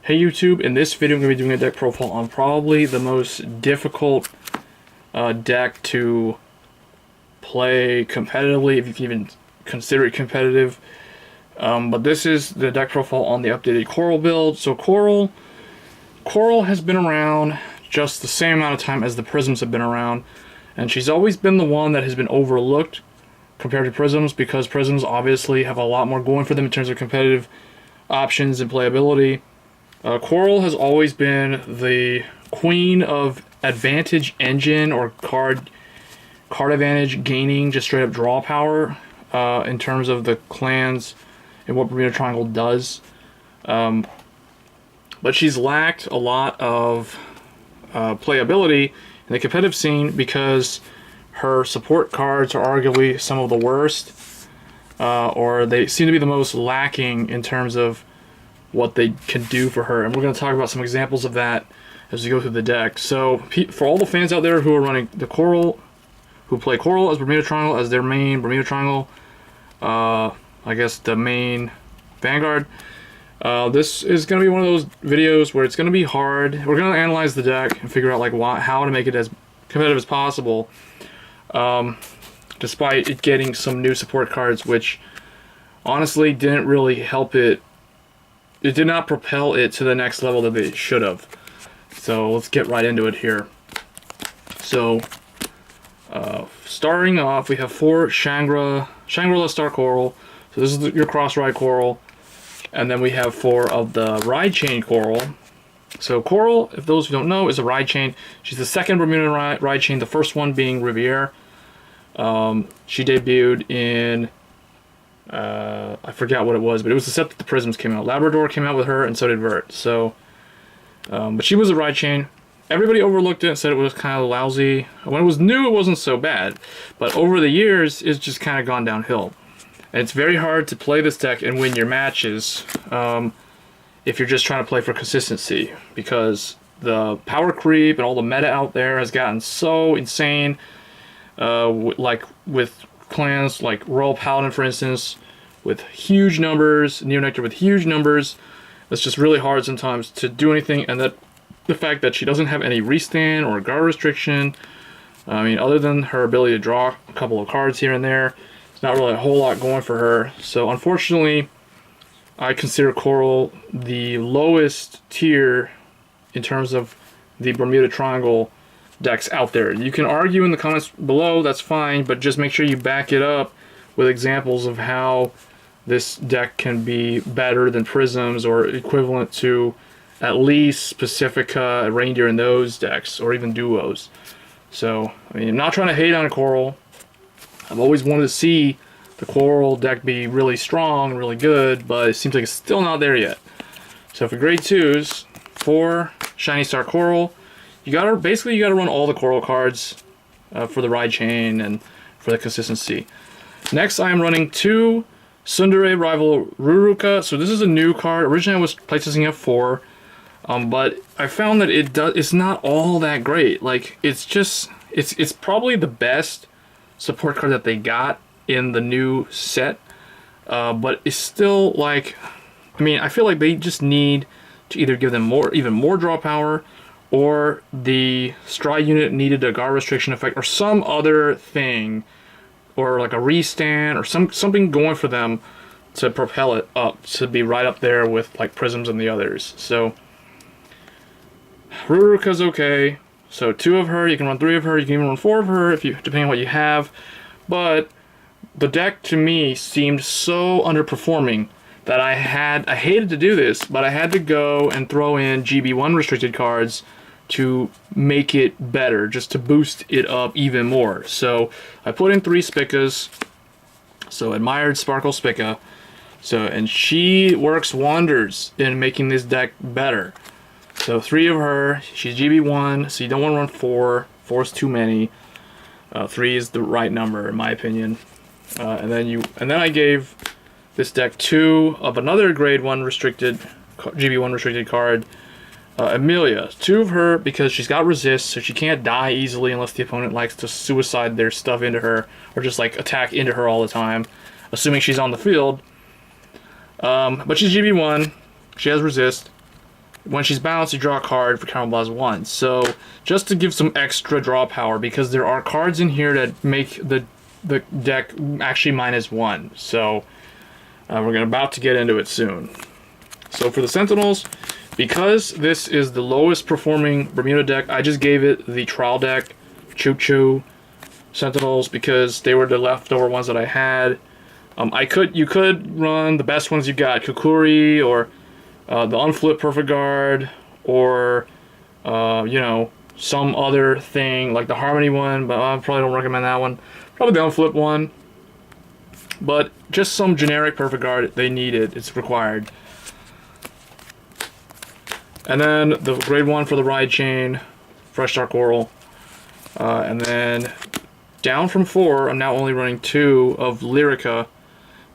Hey YouTube, in this video I'm going to be doing a deck profile on probably the most difficult deck to play competitively, if you can even consider it competitive. But this is the deck profile on the updated Coral build. So Coral has been around just the same amount of time as the Prisms have been around, and she's always been the one that has been overlooked compared to Prisms, because Prisms obviously have a lot more going for them in terms of competitive options and playability. Coral has always been the queen of advantage engine, or card advantage gaining, just straight up draw power in terms of the clans and what Bermuda Triangle does. But she's lacked a lot of playability in the competitive scene because her support cards are arguably some of the worst, or they seem to be the most lacking in terms of what they can do for her, and we're going to talk about some examples of that as we go through the deck. So for all the fans out there who are running the Coral, who play Coral as Bermuda Triangle as their main Bermuda Triangle, I guess the main Vanguard, this is going to be one of those videos where it's going to be hard. We're going to analyze the deck and figure out like how to make it as competitive as possible, despite it getting some new support cards, which honestly didn't really help it. It did not propel it to the next level that they should have. So let's get right into it here. So starting off, we have 4 Shangri-La Star Coral. So this is your cross-ride Coral. And then we have 4 of the Ride Chain Coral. So Coral, if those who don't know, is a Ride Chain. She's the second Bermuda Ride Chain, the first one being Riviere. She debuted in... I forgot what it was, but it was the set that the Prisms came out. Labrador came out with her, and so did Vert. So, but she was a Ride Chain. Everybody overlooked it and said it was kind of lousy. When it was new, it wasn't so bad. But over the years, it's just kind of gone downhill. And it's very hard to play this deck and win your matches if you're just trying to play for consistency, because the power creep and all the meta out there has gotten so insane. Like with clans like Royal Paladin, for instance, with huge numbers, Neonectar with huge numbers. It's just really hard sometimes to do anything, and that the fact that she doesn't have any restand or guard restriction, I mean, other than her ability to draw a couple of cards here and there, it's not really a whole lot going for her. So unfortunately, I consider Coral the lowest tier in terms of the Bermuda Triangle decks out there. You can argue in the comments below, that's fine, but just make sure you back it up with examples of how this deck can be better than Prisms, or equivalent to at least Pacifica, Reindeer, in those decks, or even duos. So, I mean, I'm not trying to hate on Coral. I've always wanted to see the Coral deck be really strong, really good, but it seems like it's still not there yet. So for grade 2s, 4 Shiny Star Coral, you gotta run all the Coral cards for the Ride Chain and for the consistency. Next, I am running 2 Tsundere Rival Ruruka. So this is a new card. Originally, I was playtesting at 4, but I found that it's not all that great. Like, it's probably the best support card that they got in the new set, but it's still like, I mean, I feel like they just need to either give them even more draw power, or the Stride unit needed a guard restriction effect, or some other thing, or like a restand, or something going for them to propel it up to be right up there with like Prisms and the others. So Ruruka's okay. So 2 of her, you can run 3 of her, you can even run 4 of her if you, depending on what you have. But the deck to me seemed so underperforming that I hated to do this, but I had to go and throw in GB1 restricted cards to make it better, just to boost it up even more. So I put in 3 Spicas, so Admired Sparkle Spica, and she works wonders in making this deck better. So 3 of her, she's GB1, so you don't want to run 4. 4 is too many. 3 is the right number, in my opinion. And then I gave this deck 2 of another grade 1 restricted, GB1 restricted card, Amelia. 2 of her because she's got resist, so she can't die easily unless the opponent likes to suicide their stuff into her, or just like attack into her all the time, assuming she's on the field. But she's GB1, she has resist. When she's balanced, you draw a card for Counterblast 1. So just to give some extra draw power, because there are cards in here that make the deck actually -1. So we're about to get into it soon. So for the Sentinels, because this is the lowest performing Bermuda deck, I just gave it the trial deck, Choo Sentinels, because they were the leftover ones that I had. You could run the best ones you got, Kukuri or the Unflip Perfect Guard, or you know, some other thing like the Harmony one, but I probably don't recommend that one. Probably the Unflip one, but just some generic Perfect Guard. They need it; it's required. And then the grade 1 for the Ride Chain, Fresh Dark Coral, and then down from 4, I'm now only running 2 of Lyrica,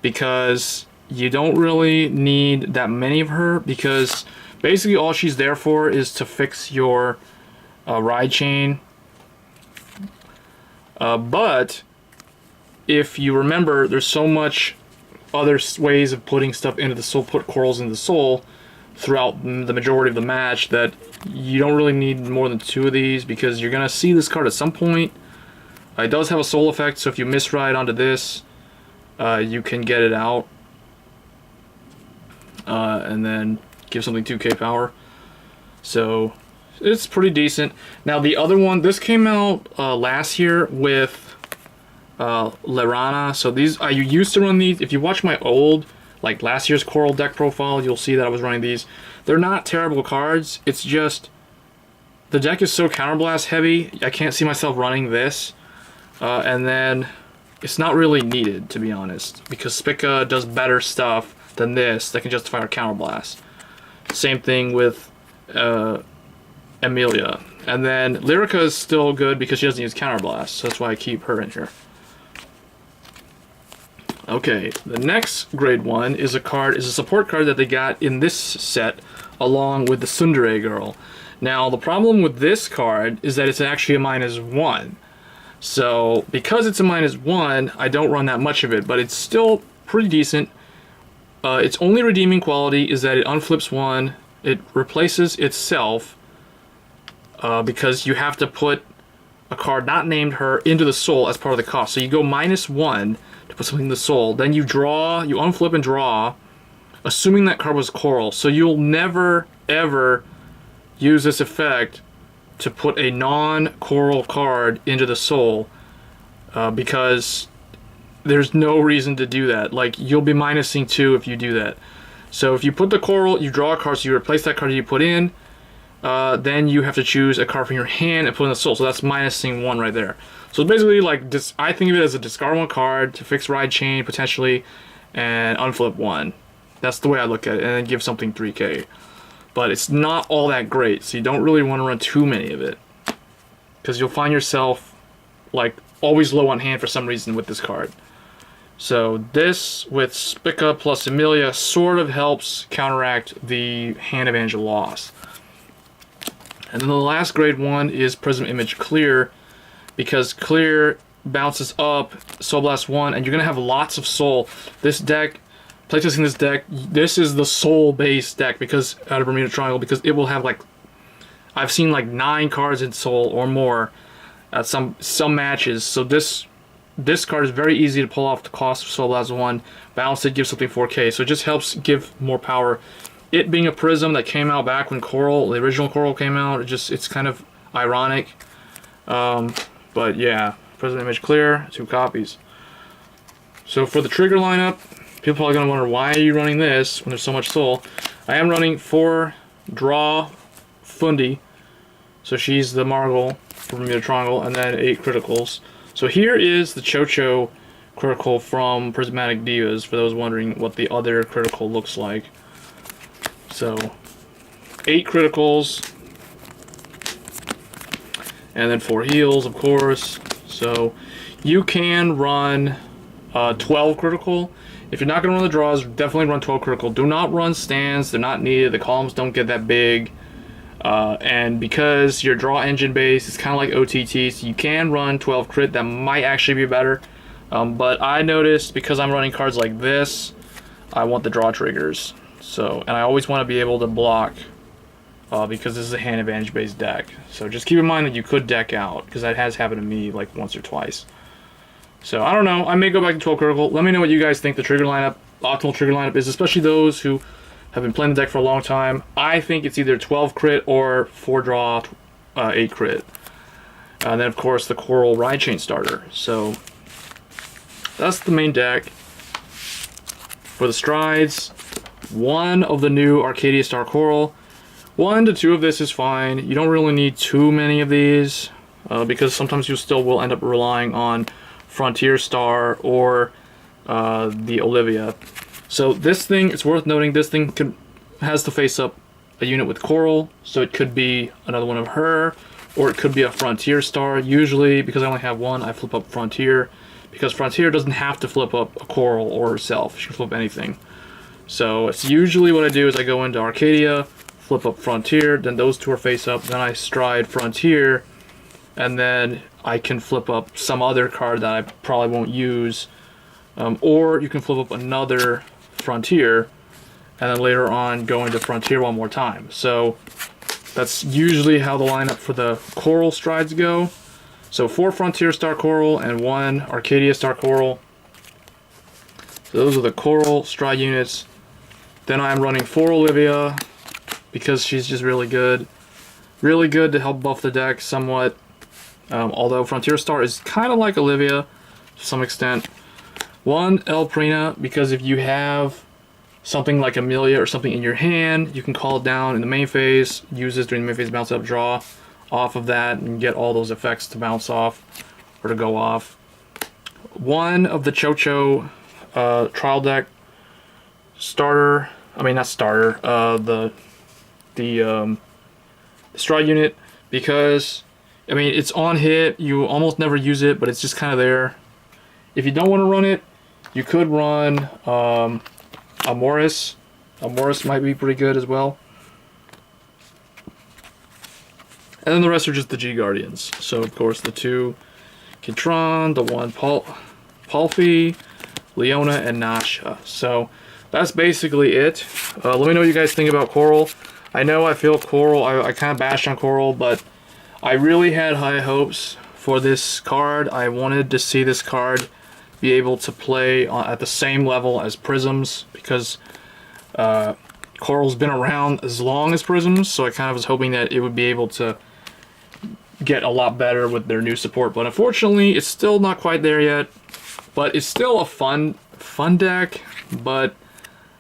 because you don't really need that many of her, because basically all she's there for is to fix your Ride Chain. But if you remember, there's so much other ways of putting stuff into the soul, put corals into the soul throughout the majority of the match, that you don't really need more than 2 of these, because you're gonna see this card at some point. It does have a soul effect, so if you misride onto this, you can get it out, and then give something 2k power. So it's pretty decent. Now the other one, this came out last year with Lerana. So these, I used to run these. If you watch my old, like last year's Coral deck profile, you'll see that I was running these. They're not terrible cards. It's just the deck is so counterblast heavy, I can't see myself running this. And then it's not really needed, to be honest, because Spica does better stuff than this that can justify our counterblast. Same thing with Emilia. And then Lyrica is still good because she doesn't use counterblast, so that's why I keep her in here. Okay, the next grade 1 is a support card that they got in this set along with the Tsundere Girl. Now the problem with this card is that it's actually a -1. So because it's a -1, I don't run that much of it, but it's still pretty decent. Its only redeeming quality is that it unflips 1, it replaces itself, because you have to put a card not named her into the soul as part of the cost. So you go -1 to put something in the soul, then you draw, you unflip and draw, assuming that card was coral. So you'll never ever use this effect to put a non-coral card into the soul, because there's no reason to do that. Like, you'll be minusing 2 if you do that. So if you put the coral, you draw a card, so you replace that card you put in, then you have to choose a card from your hand and put in the soul. So that's minusing 1 right there. So it's basically like, I think of it as a discard 1 card to fix Ride Chain potentially, and unflip 1. That's the way I look at it, and then give something 3k. But it's not all that great, so you don't really want to run too many of it, because you'll find yourself like always low on hand for some reason with this card. So this with Spica plus Emilia sort of helps counteract the hand advantage loss. And then the last grade 1 is Prism Image Clear, because Clear bounces up Soul Blast 1, and you're gonna have lots of soul. This deck, playtesting this deck, this is the soul based deck, because out of Bermuda Triangle, because it will have like, I've seen like 9 cards in soul or more at some matches. So this card is very easy to pull off the cost of Soul Blast 1, balance it, give something 4k, so it just helps give more power. It being a prism that came out back when Coral, the original Coral came out, it's kind of ironic. But yeah, Prism Image Clear, 2 copies. So for the trigger lineup, people are probably going to wonder, why are you running this when there's so much soul? I am running 4 draw Fundi, so she's the Margle from Bermuda Triangle, and then 8 criticals. So here is the Cho-Cho critical from Prismatic Divas, for those wondering what the other critical looks like. So 8 criticals, and then 4 heals, of course. So you can run 12 critical. If you're not going to run the draws, definitely run 12 critical. Do not run stands, they're not needed, the columns don't get that big. And because your draw engine base is kind of like OTT, so you can run 12 crit, that might actually be better. But I noticed, because I'm running cards like this, I want the draw triggers. So, and I always want to be able to block because this is a hand advantage based deck. So just keep in mind that you could deck out, because that has happened to me like once or twice. So I don't know, I may go back to 12 critical. Let me know what you guys think the trigger lineup, optimal trigger lineup is, especially those who have been playing the deck for a long time. I think it's either 12 crit or 4 draw, 8 crit. And then of course the Coral Ride Chain starter. So that's the main deck. For the strides, 1 of the new Arcadia Star Coral. 1 to 2 of this is fine. You don't really need too many of these, because sometimes you still will end up relying on Frontier Star or the Olivia. So this thing, it's worth noting, this thing has to face up a unit with Coral, so it could be another one of her, or it could be a Frontier Star. Usually, because I only have 1, I flip up Frontier, because Frontier doesn't have to flip up a Coral or herself. She can flip anything. So it's usually what I do is I go into Arcadia, flip up Frontier, then those 2 are face up, then I stride Frontier, and then I can flip up some other card that I probably won't use, or you can flip up another Frontier, and then later on go into Frontier 1 more time. So that's usually how the lineup for the Coral strides go. So 4 Frontier Star Coral and 1 Arcadia Star Coral. So those are the Coral stride units. Then I'm running 4 Olivia, because she's just really good. Really good to help buff the deck somewhat. Although Frontier Star is kind of like Olivia to some extent. 1 El Prina, because if you have something like Amelia or something in your hand, you can call it down in the main phase, use this during the main phase, bounce up, draw off of that, and get all those effects to bounce off or to go off. 1 of the Chocho trial deck starter, I mean not starter, the stride unit, because I mean it's on hit, you almost never use it, but it's just kind of there. If you don't want to run it, you could run a Morris. A Morris might be pretty good as well. And then the rest are just the G Guardians. So of course the 2 Kitron, the 1 Palfi, Leona, and Nasha. So that's basically it. Let me know what you guys think about Coral. I know I feel Coral, I kind of bashed on Coral, but I really had high hopes for this card. I wanted to see this card be able to play at the same level as Prisms, because Coral's been around as long as Prisms, so I kind of was hoping that it would be able to get a lot better with their new support, but unfortunately it's still not quite there yet. But it's still a fun deck, but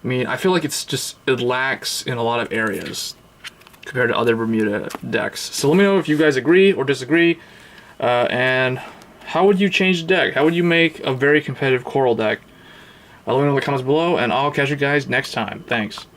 I mean, I feel like it lacks in a lot of areas compared to other Bermuda decks. So let me know if you guys agree or disagree, and how would you change the deck? How would you make a very competitive Coral deck? Let me know in the comments below, and I'll catch you guys next time. Thanks.